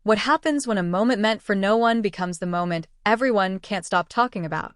What happens when a moment meant for no one becomes the moment everyone can't stop talking about?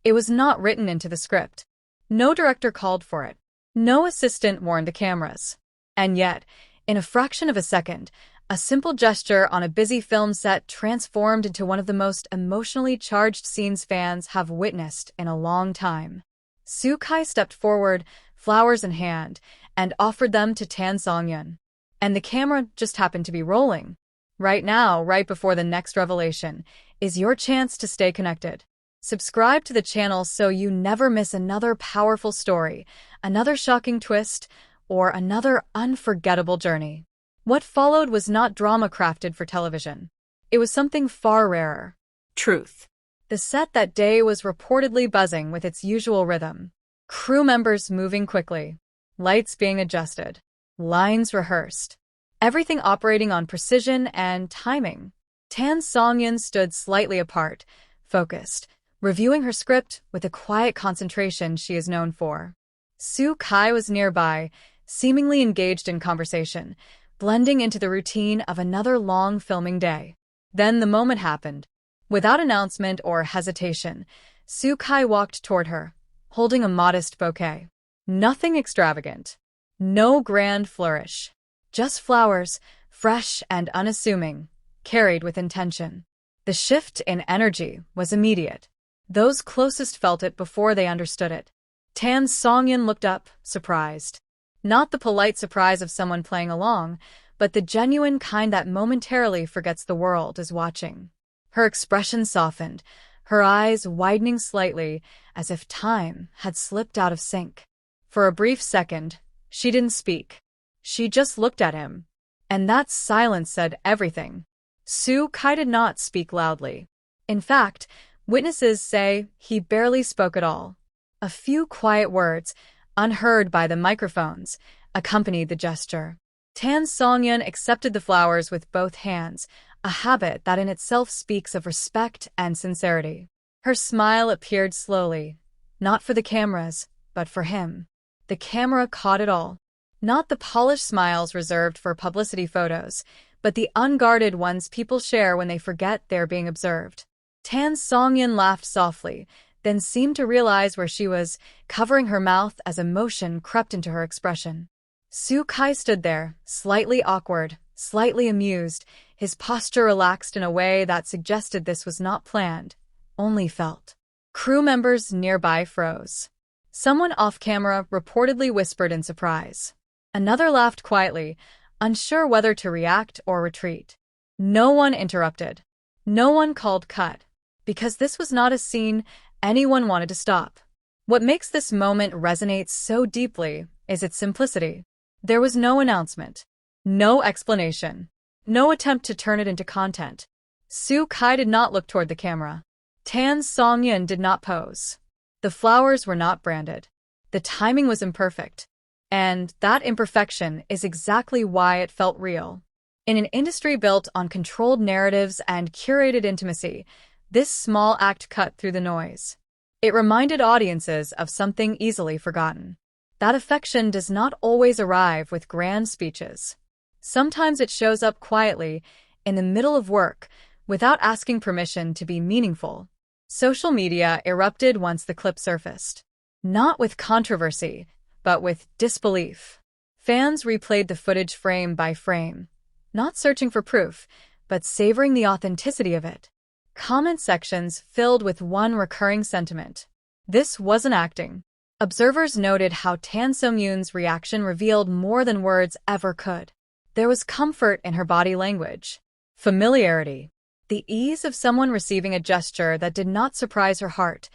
It was not written into the script. No director called for it. No assistant warned the cameras. And yet, in a fraction of a second, a simple gesture on a busy film set transformed into one of the most emotionally charged scenes fans have witnessed in a long time. Soo-kai stepped forward, flowers in hand, and offered them to Songyun. And the camera just happened to be rolling. Right now, right before the next revelation, is your chance to stay connected. Subscribe to the channel so you never miss another powerful story, another shocking twist, or another unforgettable journey. What followed was not drama crafted for television. It was something far rarer. Truth. The set that day was reportedly buzzing with its usual rhythm. Crew members moving quickly. Lights being adjusted. Lines rehearsed. Everything operating on precision and timing. Songyun stood slightly apart, focused, reviewing her script with the quiet concentration she is known for. Soo-kai was nearby, seemingly engaged in conversation, blending into the routine of another long filming day. Then the moment happened. Without announcement or hesitation, Soo-kai walked toward her, holding a modest bouquet. Nothing extravagant. No grand flourish. Just flowers, fresh and unassuming, carried with intention. The shift in energy was immediate. Those closest felt it before they understood it. Songyun looked up, surprised. Not the polite surprise of someone playing along, but the genuine kind that momentarily forgets the world is watching. Her expression softened, her eyes widening slightly, as if time had slipped out of sync. For a brief second, she didn't speak. She just looked at him. And that silence said everything. Soo-kai did not speak loudly. In fact, witnesses say he barely spoke at all. A few quiet words, unheard by the microphones, accompanied the gesture. Songyun accepted the flowers with both hands, a habit that in itself speaks of respect and sincerity. Her smile appeared slowly, not for the cameras, but for him. The camera caught it all. Not the polished smiles reserved for publicity photos, but the unguarded ones people share when they forget they're being observed. Songyun laughed softly, then seemed to realize where she was, covering her mouth as emotion crept into her expression. Soo-kai stood there, slightly awkward, slightly amused, his posture relaxed in a way that suggested this was not planned, only felt. Crew members nearby froze. Someone off-camera reportedly whispered in surprise. Another laughed quietly, unsure whether to react or retreat. No one interrupted. No one called cut. Because this was not a scene anyone wanted to stop. What makes this moment resonate so deeply is its simplicity. There was no announcement. No explanation. No attempt to turn it into content. Soo-kai did not look toward the camera. Songyun did not pose. The flowers were not branded. The timing was imperfect. And that imperfection is exactly why it felt real. In an industry built on controlled narratives and curated intimacy, this small act cut through the noise. It reminded audiences of something easily forgotten. That affection does not always arrive with grand speeches. Sometimes it shows up quietly, in the middle of work, without asking permission to be meaningful. Social media erupted once the clip surfaced. Not with controversy, but with disbelief. Fans replayed the footage frame by frame, not searching for proof, but savoring the authenticity of it. Comment sections filled with one recurring sentiment. This wasn't acting. Observers noted how Songyun's reaction revealed more than words ever could. There was comfort in her body language. Familiarity. The ease of someone receiving a gesture that did not surprise her heart,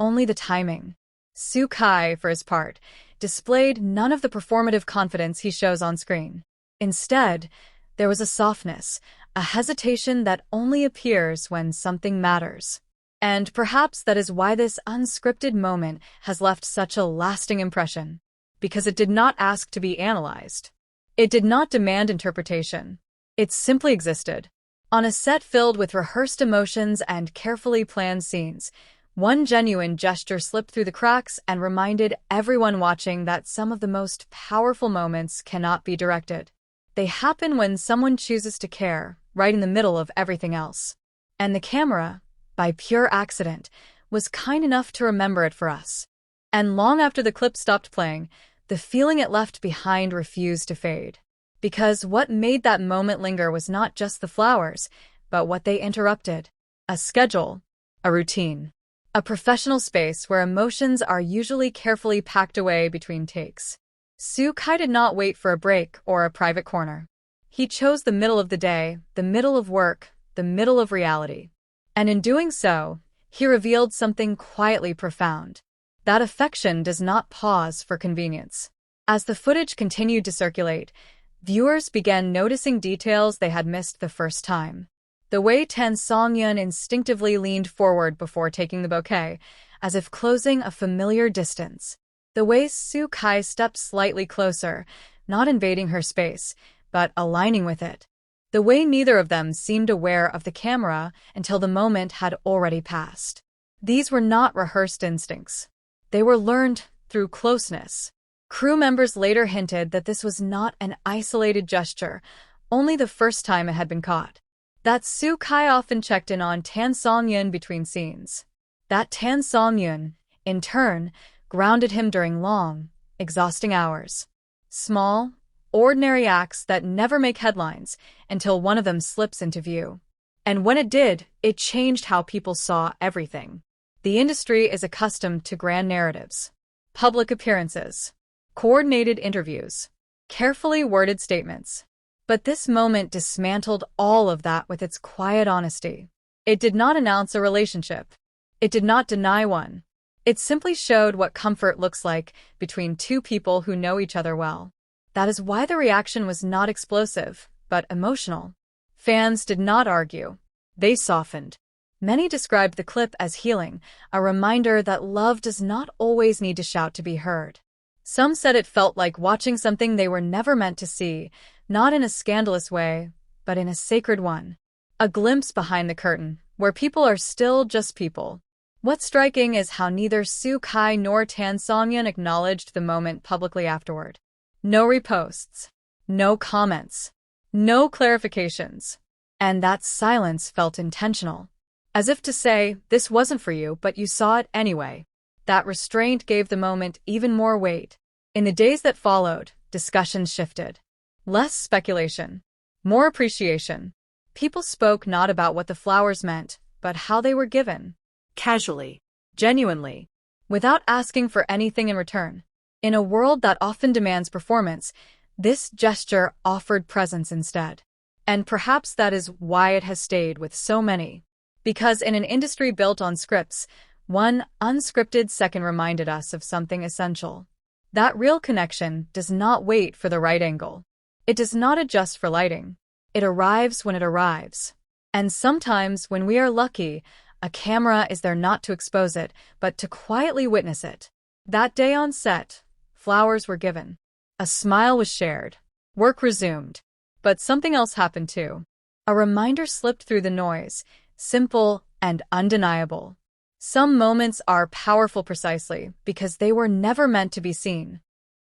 only the timing. Soo-kai, for his part, displayed none of the performative confidence he shows on screen. Instead, there was a softness, a hesitation that only appears when something matters. And perhaps that is why this unscripted moment has left such a lasting impression. Because it did not ask to be analyzed. It did not demand interpretation. It simply existed. On a set filled with rehearsed emotions and carefully planned scenes, one genuine gesture slipped through the cracks and reminded everyone watching that some of the most powerful moments cannot be directed. They happen when someone chooses to care, right in the middle of everything else. And the camera, by pure accident, was kind enough to remember it for us. And long after the clip stopped playing, the feeling it left behind refused to fade. Because what made that moment linger was not just the flowers, but what they interrupted. A schedule, a routine, a professional space where emotions are usually carefully packed away between takes. Soo-kai did not wait for a break or a private corner. He chose the middle of the day, the middle of work, the middle of reality. And in doing so, he revealed something quietly profound. That affection does not pause for convenience. As the footage continued to circulate, viewers began noticing details they had missed the first time. The way Songyun instinctively leaned forward before taking the bouquet, as if closing a familiar distance. The way Soo-kai stepped slightly closer, not invading her space, but aligning with it. The way neither of them seemed aware of the camera until the moment had already passed. These were not rehearsed instincts. They were learned through closeness. Crew members later hinted that this was not an isolated gesture, only the first time it had been caught. That Soo-kai often checked in on Songyun between scenes. That Songyun, in turn, grounded him during long, exhausting hours. Small, ordinary acts that never make headlines until one of them slips into view. And when it did, it changed how people saw everything. The industry is accustomed to grand narratives, public appearances, coordinated interviews, carefully worded statements. But this moment dismantled all of that with its quiet honesty. It did not announce a relationship. It did not deny one. It simply showed what comfort looks like between two people who know each other well. That is why the reaction was not explosive, but emotional. Fans did not argue. They softened. Many described the clip as healing, a reminder that love does not always need to shout to be heard. Some said it felt like watching something they were never meant to see, not in a scandalous way, but in a sacred one. A glimpse behind the curtain, where people are still just people. What's striking is how neither Soo-kai nor Songyun acknowledged the moment publicly afterward. No reposts, no comments, no clarifications. And that silence felt intentional. As if to say, this wasn't for you, but you saw it anyway. That restraint gave the moment even more weight. In the days that followed, discussions shifted. Less speculation, more appreciation. People spoke not about what the flowers meant, but how they were given. Casually, genuinely, without asking for anything in return. In a world that often demands performance, this gesture offered presence instead. And perhaps that is why it has stayed with so many. Because in an industry built on scripts, one unscripted second reminded us of something essential. That real connection does not wait for the right angle. It does not adjust for lighting. It arrives when it arrives. And sometimes, when we are lucky, a camera is there not to expose it, but to quietly witness it. That day on set, flowers were given. A smile was shared. Work resumed. But something else happened too. A reminder slipped through the noise, simple and undeniable. Some moments are powerful precisely because they were never meant to be seen.